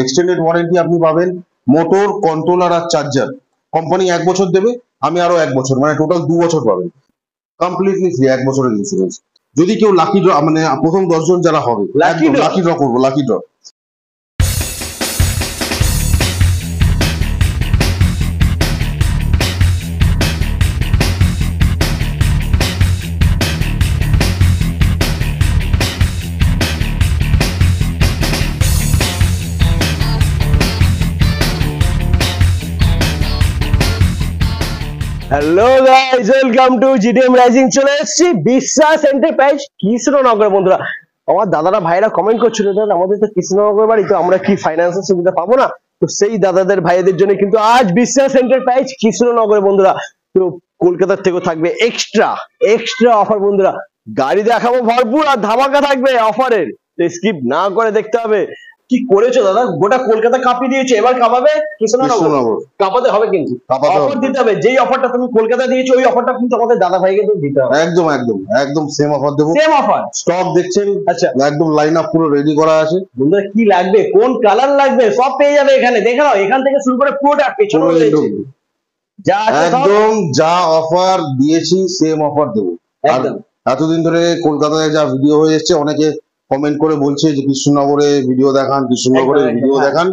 Extended warranty আপনি পাবেন, motor, controller আর charger company 1 বছর দেবে, আমি আরো 1 বছর, মানে টোটাল 2 বছর পাবেন কমপ্লিটলি ফ্রি, 1 বছরের ইন্স্যুরেন্স। যদি কেউ লাকি ড্র, মানে প্রথম 10 জন যারা হবে লাকি ড্র করবো, lucky draw. Hello guys, welcome to GDM rising. চলে এসেছি বিশ্বাস এন্টারপ্রাইজ কৃষ্ণনগর। বন্ধুরা, আমার দাদারা ভাইরা কমেন্ট করছিল, দাদা আমাদের তো কৃষ্ণনগর বাড়ি, তো আমরা কি ফাইন্যান্সের সুবিধা পাবো না? তো সেই দাদাদের ভাইদের জন্য কিন্তু আজ বিশ্বাস এন্টারপ্রাইজ কৃষ্ণনগরে বন্ধুরা, তো কলকাতার থেকেও থাকবে এক্সট্রা অফার বন্ধুরা। গাড়ি দেখাবো ভরপুর আর ধামাকা থাকবে অফারের, স্কিপ না করে দেখতে হবে। কি করেছো দাদা, গোটা কলকাতা কাঁপিয়ে দিয়েছে, এবার কাঁপাবে কৃষ্ণনগর। কাঁপাতে হবে, কিন্তু অফার দিতে হবে। যেই অফারটা তুমি কলকাতা দিয়েছো ওই অফারটা কিন্তু আমাদের দাদা ভাইকে দিতে হবে। একদম একদম একদম সেম অফার দেবো, সেম অফার। স্টক দেখছেন, আচ্ছা একদম লাইন আপ পুরো রেডি করা আছে। বন্ধুরা কি লাগবে, কোন কালার লাগবে সব পেয়ে যাবে এখানে। দেখে নাও, এখান থেকে শুরু করে পুরোটা পেছনে রয়েছে যা আছে একদম, যা অফার দিয়েছি সেম অফার দেবো। একদম। এতদিন ধরে কলকাতায় যা ভিডিও হয়ে এসেছে, অনেকে কমেন্ট করে বলছে যে কৃষ্ণনগরে ভিডিও দেখান, কৃষ্ণনগরে ভিডিও দেখান,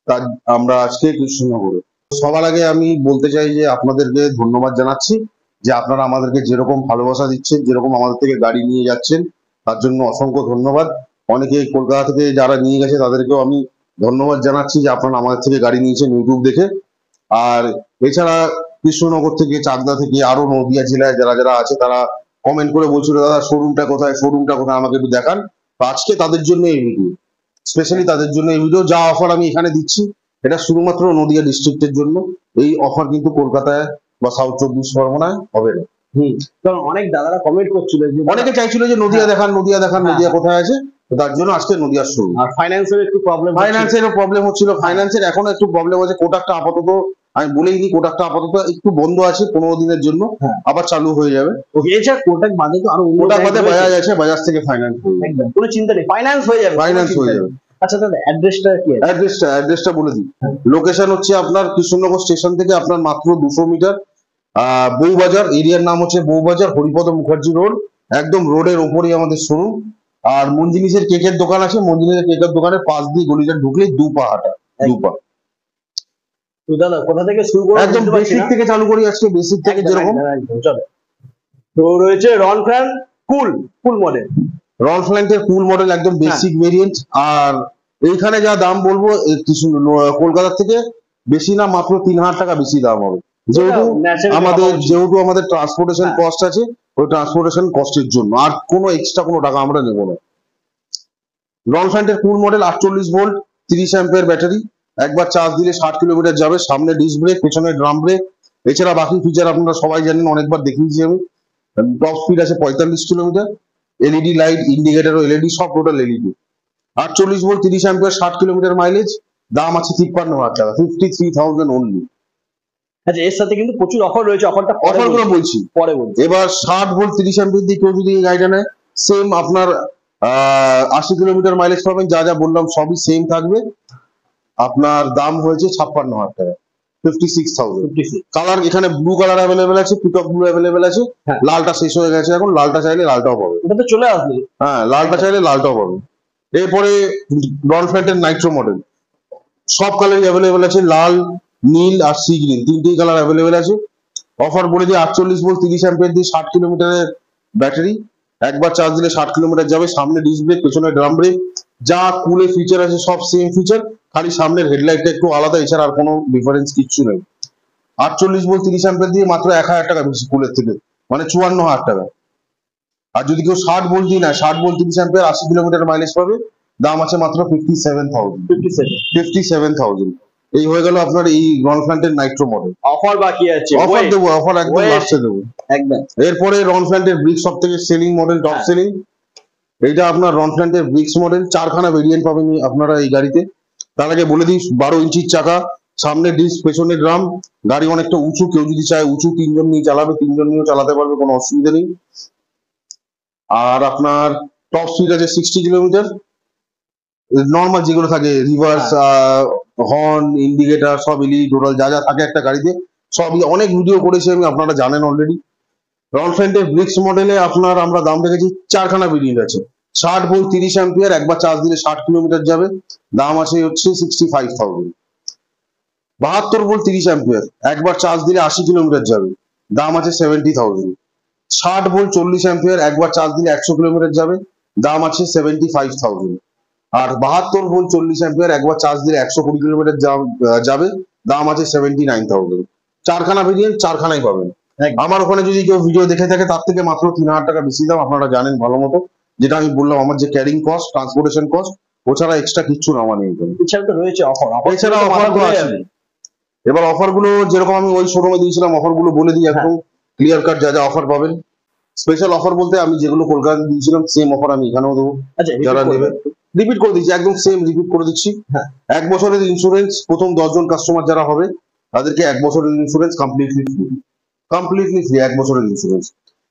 তা আমরা আজকে কৃষ্ণনগরে। সবার আগে আমি বলতে চাই যে আপনাদেরকে ধন্যবাদ জানাচ্ছি যে আপনারা আমাদেরকে যেরকম ভালোবাসা দিচ্ছেন, যেরকম আমাদের থেকে গাড়ি নিয়ে যাচ্ছেন, তার জন্য অসংখ্য ধন্যবাদ। অনেকে কলকাতা থেকে যারা নিয়ে গেছে তাদেরকেও আমি ধন্যবাদ জানাচ্ছি যে আপনারা আমাদের থেকে গাড়ি নিয়েছেন ইউটিউব দেখে। আর এছাড়া কৃষ্ণনগর থেকে, চাকদা থেকে, আরো নদিয়া জেলায় যারা যারা আছে তারা কমেন্ট করে বলছিল দাদা শোরুমটা কোথায়, আমাকে একটু দেখান। তো আজকে তাদের জন্য এই ভিডিও, স্পেশালি তাদের জন্য এই ভিডিও। যা অফার আমি এখানে দিচ্ছি এটা শুধুমাত্র নদিয়া ডিস্ট্রিক্টের জন্য, এই অফার কিন্তু কলকাতায় বা সাউথ 24 পরগনায় হবে না। কারণ অনেক দাদারা কমেন্ট করছিল, অনেকে চাইছিল যে নদিয়া দেখান, নদিয়া কোথায় আছে, তার জন্য আজকে নদিয়ার শোরুম। আর ফাইন্যান্সের একটু প্রবলেম, প্রবলেম হচ্ছিল, ফাইন্যান্সের এখনো একটু প্রবলেম আছে। কোটাকটা আপাতত আমি বলেই দিই, কোটাকটা আপাতত একটু বন্ধ আছে 15 দিনের জন্য, আবার চালু হয়ে যাবে। এছাড়া কোটাক বাদে তো আরো কোটাক বাদে বাজাজ আছে, বাজাজ থেকে ফাইন্যান্স, একদম কোনো চিন্তা নেই, ফাইন্যান্স হয়ে যাবে। আচ্ছা দাদা অ্যাড্রেসটা কি? অ্যাড্রেসটা বলে দিই। লোকেশন হচ্ছে আপনার কৃষ্ণনগর স্টেশন থেকে আপনার মাত্র 200 মিটার, বউবাজার, এরিয়ার নাম হচ্ছে বউবাজার, হরিপদ মুখার্জি রোড, একদম রোডের ওপরেই আমাদের শোরুম। আর মঞ্জিনিসের কেকের দোকান আছে, মঞ্জিনিসের কেকের দোকানের পাশ দিয়ে গলিটা ঢুকলে 2 পা হাঁটা, 2 পা। তো দাদা কোথা থেকে শুরু করব? একদম বেসিক থেকে চালু করি আজকে, বেসিক থেকে যেরকম। চলো, তো রয়েছে রনফ্ল্যান কুল মডেল, রনফ্ল্যান্টের কুল মডেল, একদম বেসিক ভেরিয়েন্ট। আর এইখানে যা দাম বলবো কলকাতা থেকে বেশি না, মাত্র 3000 টাকা বেশি দাম হবে, যেহেতু আমাদের ট্রান্সপোর্টেশন কস্ট আছে, ওই ট্রান্সপোর্টেশন কস্টের জন্য। আর কোনো এক্সট্রা কোনো টাকা আমরা নেবো না। রনফ্ল্যান্টের কুল মডেল 48 ভোল্ট, 30 অ্যাম্পিয়ার ব্যাটারি, একবার চার্জ দিলে 60 কিলোমিটার যাবে। সামনে ডিস্ক ব্রেক, পেছনে ড্রাম ব্রেক। এছাড়া বাকি ফিচার আপনারা সবাই জানেন, অনেকবার দেখিয়েছি আমি। টপ স্পিড আছে 45 কিলোমিটার, এলইডি লাইট, ইন্ডিকেটর ও এলইডি, সব total LED. 48 volt, 30 ampere, 60 kilometre mileage. দাম আছে 53,000 টাকা, 53,000 অনলি। আচ্ছা, এর সাথে কিন্তু প্রচুর অফার রয়েছে, অফারগুলো বলছি পরে। এবার 60 ভোল্ট 30 অ্যাম্পিয়ার দিয়ে কেউ যদি এই গাড়িটা নেয়, সেম আপনার 80 কিলোমিটার মাইলেজ পাবেন। যা যা বললাম সবই সেম থাকবে। আপনার দাম হয়েছে 56,000 টাকা, 56,000। কালার এখানে ব্লু কালার অ্যাভেলেবেল আছে, পিকক ব্লু অ্যাভেলেবেল আছে। লালটা শেষ হয়ে গেছে এখন, লালটা চাইলে লালটাও পাবে। এটা তো চলে আসবে, হ্যাঁ, লালটা চাইলে লালটাও পাবে। এরপরে রনফ্ল্যান্টের নাইট্রো মডেল, সব কালারই অ্যাভেলেবেল আছে, লাল, নীল আর সি গ্রিন, 3টেই কালার অ্যাভেলেবেল আছে। অফার বলে দিয়ে 48 ভোল্ট 30 অ্যাম্পিয়ার দিয়ে 60 কিলোমিটারের ব্যাটারি, একবার চার্জ দিলে 60 কিলোমিটার যাবে। সামনে ডিস্ক ব্রেক, পেছনে ড্রাম ব্রেক, যা কুলে ফিচার আছে সব সেম ফিচার, খালি সামনের হেডলাইটটা একটু আলাদা, এছাড়া আর কোনো ডিফারেন্স কিচ্ছু নেই। 48 ভোল্ট 30 অ্যাম্পিয়ার দিয়ে মাত্র 1000 টাকা বেশি কুলের থেকে, মানে 54,000 টাকা। আর যদি কেউ 60 ভোল্ট দিয়ে নেয়, 60 ভোল্ট 30 অ্যাম্পিয়ার 80 কিলোমিটার মাইলেজ পাবে, দাম আছে মাত্র 57,000। এই হয়ে গেল আপনার এই রনফ্ল্যান্টের নাইট্রো মডেল। অফার বাকি আছে, অফার দেবো, অফার একদম লাস্টে দেবো একদম। এরপরে রনফ্ল্যান্টের ব্রিক্স, সব থেকে সেলিং মডেল, টপ সেলিং। এইটা আপনার রনফ্ল্যান্টের ব্রিক্স মডেল, 4খানা ভেরিয়েন্ট পাবেন আপনারা এই গাড়িতে। তার আগে বলে দিই, 12 ইঞ্চির চাকা, সামনে ডিস্ক, পেছনে ড্রাম। গাড়ি অনেকটা উঁচু, কেউ যদি চায় উঁচু 3 জন নিয়ে চালাবে, 3 জন নিয়েও চালাতে পারবে, কোনো অসুবিধা নেই। আর আপনার টপ স্পিড আছে 60 কিলোমিটার, নর্মাল যেগুলো থাকে রিভার্স, হর্ন, ইন্ডিকেটার, সব এলইডি টোটাল যা যা থাকে একটা গাড়িতে সবই অনেক ভিডিও করেছি আমি, আপনারা জানেন অলরেডি। রন ফ্রন্টের ব্রিক্স মডেলে আপনার আমরা দাম রেখেছি 4খানা ভেরিয়েন্ট আছে। 60 ভোল্ট 30 অ্যাম্পিয়ার, একবার চার্জ দিলে 60 কিলোমিটার যাবে, দাম আছে হচ্ছে 65,000। 72 ভোল্ট 30 অ্যাম্পিয়ার, একবার চার্জ দিলে 80 কিলোমিটার যাবে, দাম আছে 70,000। 60 ভোল্ট 40 অ্যাম্পিয়ার, একবার চার্জ দিলে 100 কিলোমিটার যাবে, দাম আছে 75,000। আর 72 ভোল্ট 40 অ্যাম্পিয়ার, একবার চার্জ দিলে 120 কিলোমিটার যাবে, দাম আছে 79,000। 4খানা ভেরিয়েন্ট, 4খানাই পাবেন। আমার ওখানে যদি কেউ ভিডিও দেখে থাকে তার থেকে মাত্র 3,000 টাকা বেশি দাম, আপনারা জানেন ভালো মতো। যেটা আমি বললাম, আমার যে ক্যারিং কস্ট, ট্রান্সপোর্টেশন কস্ট, ওছাড়া এক্সট্রা কিচ্ছু নামা নেই এখানে। এছাড়া তো রয়েছে অফার, এছাড়া অফার তো আছে। এবার অফার গুলো যেরকম আমি ওই শোরুমে দিয়েছিলাম, অফার গুলো বলে দিই একদম ক্লিয়ার কাট, যা যা অফার পাবেন। স্পেশাল অফার বলতে আমি যেগুলো কলকাতায় দিয়েছিলাম সেম অফার আমি এখানেও দেবো। যারা নেবে রিপিট করে দিচ্ছি, একদম সেম রিপিট করে দিচ্ছি। 1 বছরের ইন্স্যুরেন্স প্রথম 10 জন কাস্টমার যারা হবে তাদেরকে 1 বছরের ইন্স্যুরেন্স কমপ্লিটলি ফ্রি, 1 বছরের ইন্স্যুরেন্স।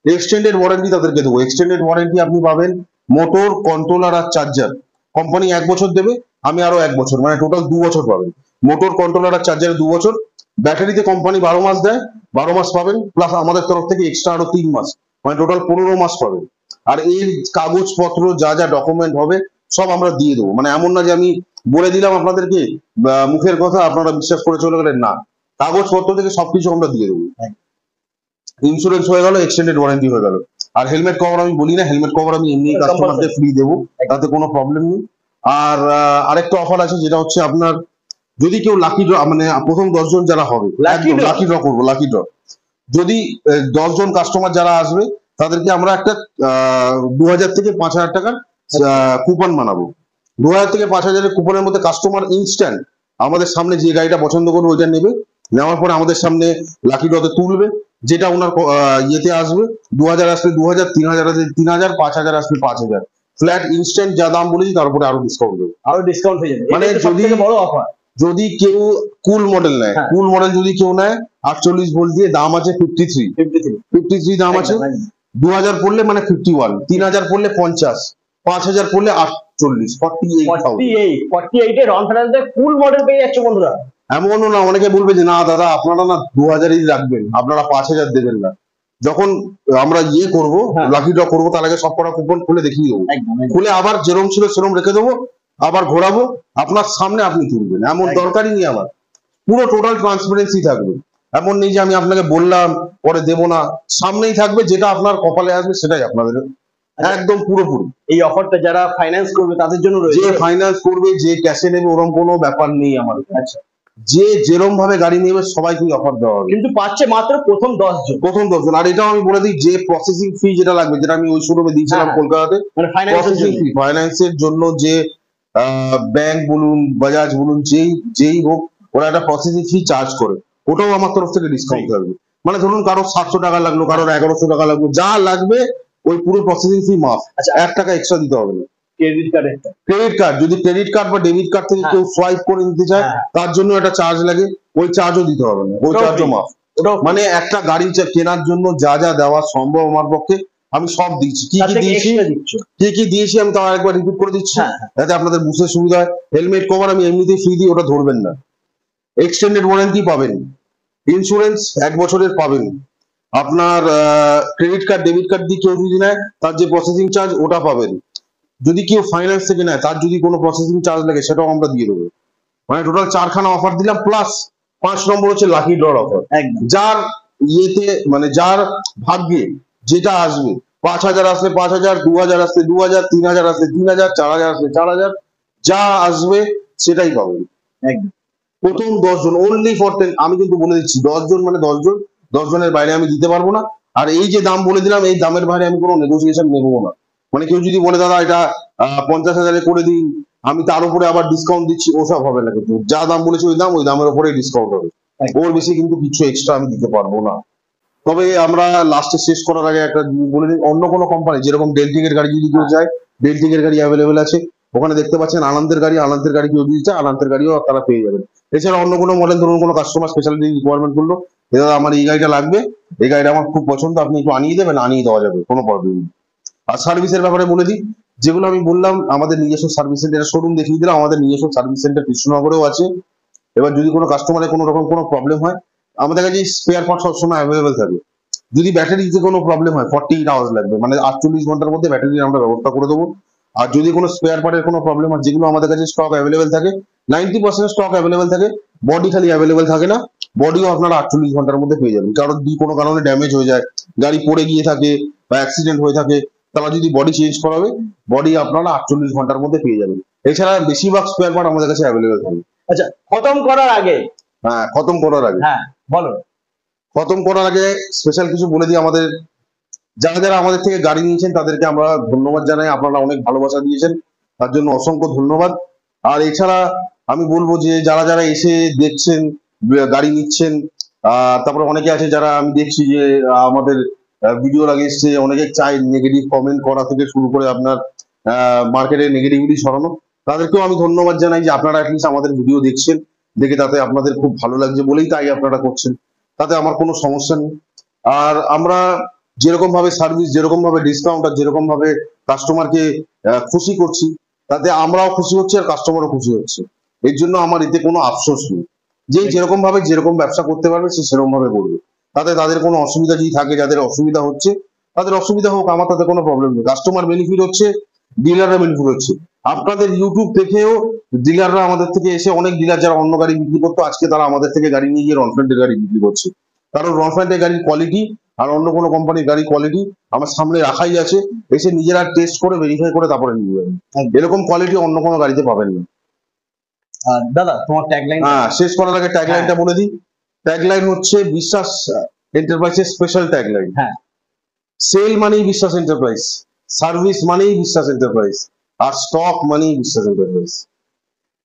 এক্সটেন্ডেড ওয়ারেন্টি তাদেরকে দেবো। এক্সটেন্ডেড ওয়ারেন্টি আপনি পাবেন মোটর, কন্ট্রোলার আর চার্জার। কোম্পানি 1 বছর দেবে, আমি আরো 1 বছর, মানে টোটাল 2 বছর পাবেন। মোটর, কন্ট্রোলার আর চার্জারে 2 বছর। ব্যাটারিতে কোম্পানি 12 মাস দেয়, 12 মাস পাবেন, প্লাস আমাদের তরফ থেকে এক্সট্রা আরো 3 মাস, মানে টোটাল 15 মাস পাবেন। আর এই কাগজপত্র যা যা ডকুমেন্ট হবে সব আমরা দিয়ে দেবো। মানে এমন না যে আমি বলে দিলাম আপনাদেরকে মুখের কথা আপনারা বিশ্বাস করে চলে গেলেন, না, কাগজপত্র থেকে সবকিছু আমরা দিয়ে দেবো। ইন্স্যুরেন্স হয়ে গেল, এক্সটেন্ডেড ওয়ারেন্টি হয়ে গেল। আর হেলমেট কভার আমি বলি না, হেলমেট কভার আমি এমনি কাস্টমারদের ফ্রি দেবো, তাতে কোনো প্রবলেম নেই। আর আরেকটা অফার আছে, যেটা হচ্ছে আপনার যদি কেউ লাকি ড্র, মানে প্রথম 10 জন যারা হবে, লাকি ড্র করবো, লাকি ড্র। যদি 10 জন কাস্টমার যারা আসবে তাদেরকে আমরা একটা 2,000 থেকে 5,000 টাকার কুপন বানাবো। 2,000 থেকে 5,000 এর কুপনের মধ্যে কাস্টমার ইনস্ট্যান্ট আমাদের সামনে যে গাড়িটা পছন্দ করবে ওইটা নেবে, নেওয়ার পরে আমাদের সামনে লাকি ড্রতে তুলবে, যেটা ওনার ইয়েতে আসবে। 2,000 আসলে 2,000, 3,000 আসলে 3,000, 5,000 আসলে 5,000, ফ্ল্যাট ইনস্ট্যান্ট যা দাম বলেছি তার উপরে আরো ডিসকাউন্ট দেবে, আরো ডিসকাউন্ট হয়ে যাবে। মানে যদি বড় অফার, যদি কেউ কুল মডেল নেয়, কুল মডেল যদি কেউ নেয় 48 ভোল্ট দিয়ে, দাম আছে 53 দাম আছে। 2,000 পড়লে মানে 51, 3,000 পড়লে 50, 5,000 পড়লে 48, 48 এর রন ফ্রন্টের ফুল মডেল পেয়ে যাচ্ছে বন্ধুরা। এমনও না, অনেকে বলবে যে না দাদা আপনারা না 2,000-ই রাখবেন, আপনারা 5,000 দেবেন না। যখন আমরা ইয়ে করবো, লাকি ড্র করবো, তার আগে সব কটা কুপন খুলে দেখিয়ে দেবো, খুলে আবার যেরকম ছিল সেরকম রেখে দেবো, আবার ঘোরাবো, আপনার সামনে আপনি তুলবেন, এমন দরকারই নেই আমার। পুরো টোটাল ট্রান্সপারেন্সি থাকবে, এমন নেই যে আমি আপনাকে বললাম পরে দেবো না, সামনেই থাকবে, যেটা আপনার কপালে আসবে সেটাই আপনাদের একদম পুরোপুরি। এই অফারটা যারা ফাইন্যান্স করবে তাদের জন্য রয়েছে, যে ফাইন্যান্স করবে, যে ক্যাশে নেবে, ওরকম কোনো ব্যাপার নেই আমার। আচ্ছা, যে যেরকম ভাবে গাড়ি নেবে সবাইকে অফার দেওয়া হবে, কিন্তু পাচ্ছে মাত্র প্রথম 10 জন। আর এটাও আমি বলে দিই, যে প্রসেসিং ফি যেটা লাগবে, যেটা আমি ওই শোরুমে দিয়েছিলাম কলকাতাতে, মানে ফাইন্যান্সের জন্য যে ব্যাংক বলুন, বাজাজ বলুন, যেই হোক, ওরা একটা প্রসেসিং ফি চার্জ করে, ওটাও আমার তরফ থেকে ডিসকাউন্ট থাকবে। মানে ধরুন কারো 700 টাকা লাগলো, কারোর 1,100 টাকা লাগলো, যা লাগবে ওই পুরো প্রসেসিং ফি মাফ। আচ্ছা, 1 টাকা এক্সট্রা দিতে হবে না। ক্রেডিট কার্ড, যদি ক্রেডিট কার্ড বা ডেবিট কার্ড থেকে কেউ সোয়াইপ করে নিতে চায়, তার জন্য একটা চার্জ লাগে, ওই চার্জও দিতে হবে না, ওই চার্জও মাফ। মানে একটা গাড়ি কেনার জন্য যা যা দেওয়া সম্ভব আমার পক্ষে আমি সব দিচ্ছি। কি কি দিয়েছি আমি তাও একবার রিপিট করে দিচ্ছি, যাতে আপনাদের বুঝতে সুবিধা হয়। হেলমেট কভার আমি এমনিতেই ফ্রি দিই, ওটা ধরবেন না। এক্সটেন্ডেড ওয়ারেন্টি পাবেন, ইন্স্যুরেন্স 1 বছরের পাবেন। আপনার ক্রেডিট কার্ড, ডেবিট কার্ড দিয়ে কেউ যদি নেয় তার যে প্রসেসিং চার্জ ওটা পাবেন। যদি কেউ ফাইন্যান্স থেকে নেয় তার যদি কোনো প্রসেসিং চার্জ লাগে সেটাও আমরা দিয়ে দেবো। মানে টোটাল 4খানা অফার দিলাম, প্লাস 5 নম্বর হচ্ছে লাকি ড্র অফার। যার ইয়েতে, মানে যার ভাগ্যে যেটা আসবে, 5,000 আসলে 5,000, 2,000 আসলে 2,000, 3,000 আসলে 3,000, 4,000 আসলে 4,000, যা আসবে সেটাই পাবেন। প্রথম 10 জন, অনলি ফর 10। আমি কিন্তু বলে দিচ্ছি 10 জন মানে 10 জন, 10 জনের বাইরে আমি দিতে পারবো না। আর এই যে দাম বলে দিলাম, এই দামের বাইরে আমি কোনো নেগোসিয়েশন নেবো না। মানে কেউ যদি বলে দাদা এটা 50,000-এ করে দিন, আমি তার উপরে আবার ডিসকাউন্ট দিচ্ছি, ওসব হবে না। কিন্তু যা দাম বলেছি ওই দামের উপরে ডিসকাউন্ট হবে, ওর বেশি কিন্তু কিছু এক্সট্রা আমি দিতে পারবো না। তবে আমরা লাস্টে শেষ করার আগে একটা বলে দিই, অন্য কোনো কোম্পানি যেরকম ডেল্টিং এর গাড়ি যদি কেউ যায়, ডেল্টিং এর গাড়ি অ্যাভেলেবেল আছে ওখানে, দেখতে পাচ্ছেন আনন্দের গাড়ি কেউ যদি চায় আনন্দের গাড়িও তারা পেয়ে যাবেন। এছাড়া অন্য কোনো মডেল, ধরুন কোনো কাস্টমার স্পেশালিটি রিকোয়ারমেন্ট করলো, দাদা আমার এই গাড়িটা লাগবে, এই গাড়িটা আমার খুব পছন্দ, আপনি একটু আনিয়ে দেবেন, আনিয়ে দেওয়া যাবে, কোনো প্রবলেম নেই। আর সার্ভিসের ব্যাপারে বলে দিই, যেগুলো আমি বললাম আমাদের নিজস্ব সার্ভিস সেন্টার, শোরুম দেখিয়ে দিলাম, আমাদের নিজস্ব সার্ভিস সেন্টার কৃষ্ণনগরেও আছে। এবার যদি কোনো কাস্টমারের কোনো রকম কোনো প্রবলেম হয়, আমাদের কাছে স্পেয়ার পার্ট সবসময় অ্যাভেলেবেল থাকে। যদি ব্যাটারিতে কোনো প্রবলেম হয় 48 আওয়ার্স লাগবে, মানে 48 ঘন্টার মধ্যে ব্যাটারির আমরা ব্যবস্থা করে দেবো। আর যদি কোনো স্পেয়ার পার্টের কোনো প্রবলেম হয়, যেগুলো আমাদের কাছে স্টক অ্যাভেলেবেল থাকে, 90% স্টক অ্যাভেলেবেল থাকে, বডি খালি অ্যাভেলেবেল থাকে না, বডিও আপনারা 48 ঘন্টার মধ্যে পেয়ে যাবেন। কারণ যদি কোনো কারণে ড্যামেজ হয়ে যায়, গাড়ি পড়ে গিয়ে থাকে বা অ্যাক্সিডেন্ট হয়ে থাকে, তারা যদি বডি চেঞ্জ করাবে, বডি আপনারা 48 ঘন্টার মধ্যে পেয়ে যাবেন। এছাড়া বেশিরভাগ স্পেয়ার পার্ট আমাদের কাছে অ্যাভেলেবেল থাকে। আচ্ছা, খতম করার আগে, হ্যাঁ, খতম করার আগে, হ্যাঁ বলো, খতম করার আগে স্পেশাল কিছু বলে দিই। আমাদের যারা যারা আমাদের থেকে গাড়ি নিয়েছেন তাদেরকে আমরা ধন্যবাদ জানাই, আপনারা অনেক ভালোবাসা দিয়েছেন, তার জন্য অসংখ্য ধন্যবাদ। আর এছাড়া আমি বলবো যে যারা যারা এসে দেখছেন, গাড়ি নিচ্ছেন, তারপরে অনেকে আছে যারা আমি দেখছি যে আমাদের ভিডিও আগে এসছে, অনেকে চাই নেগেটিভ কমেন্ট করা থেকে শুরু করে আপনার মার্কেটে নেগেটিভিটি সরানো, তাদেরকেও আমি ধন্যবাদ জানাই যে আপনারা অ্যাটলিস্ট আমাদের ভিডিও দেখছেন, দেখে তাতে আপনাদের খুব ভালো লাগছে বলেই তাই আপনারা করছেন, তাতে আমার কোনো সমস্যা নেই। আর আমরা যেরকম ভাবে সার্ভিস, যেরকম ভাবে ডিসকাউন্ট, আর যেরকম ভাবে কাস্টমারকে খুশি করছি, তাতে আমরাও খুশি হচ্ছি আর কাস্টমারও খুশি হচ্ছে। এর জন্য আমার এতে কোনো আফসোস নেই। যে যেরকম ভাবে যেরকম ব্যবসা করতে পারবে সে সেরকম ভাবে করবে, তাতে তাদের কোনো অসুবিধা যদি থাকে, যাদের অসুবিধা হচ্ছে তাদের অসুবিধা হোক, আমার তাতে কোনো প্রবলেম নেই। কাস্টমার বেনিফিট হচ্ছে, ডিলাররা বেনিফিট হচ্ছে। আপনাদের ইউটিউব দেখেও ডিলাররা আমাদের থেকে এসে, অনেক ডিলার যারা অন্য গাড়ি বিক্রি করতো, আজকে তারা আমাদের থেকে গাড়ি নিয়ে গিয়ে রনফ্রন্টের গাড়ি বিক্রি করছে। কারণ রনফ্রন্টের গাড়ির কোয়ালিটি আর অন্য কোনো কোম্পানির গাড়ি কোয়ালিটি আমার সামনে রাখাই আছে, এসে নিজেরা টেস্ট করে ভেরিফাই করে তারপরে নিয়ে যাবেন। এরকম কোয়ালিটি অন্য কোনো গাড়িতে পাবেন না। দাদা তোমার ট্যাগলাইন। হ্যাঁ, শেষ করার আগে ট্যাগলাইনটা বলে দিই। ট্যাগলাইন হচ্ছে বিশ্বাস এন্টারপ্রাইজের স্পেশাল ট্যাগলাইন। হ্যাঁ, সেল মানেই বিশ্বাস এন্টারপ্রাইজ, সার্ভিস মানেই বিশ্বাস এন্টারপ্রাইজ, আর স্টক মানেই বিশ্বাস এন্টারপ্রাইজ।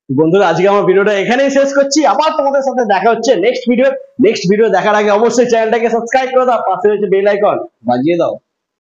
বন্ধুরা আজকে আমার ভিডিওটা এখানেই শেষ করছি, আবার তোমাদের সাথে দেখা হচ্ছে নেক্সট ভিডিও। নেক্সট ভিডিও দেখার আগে অবশ্যই চ্যানেলটাকে সাবস্ক্রাইব করে দাও, পাশে রয়েছে বেল আইকন বাজিয়ে দাও।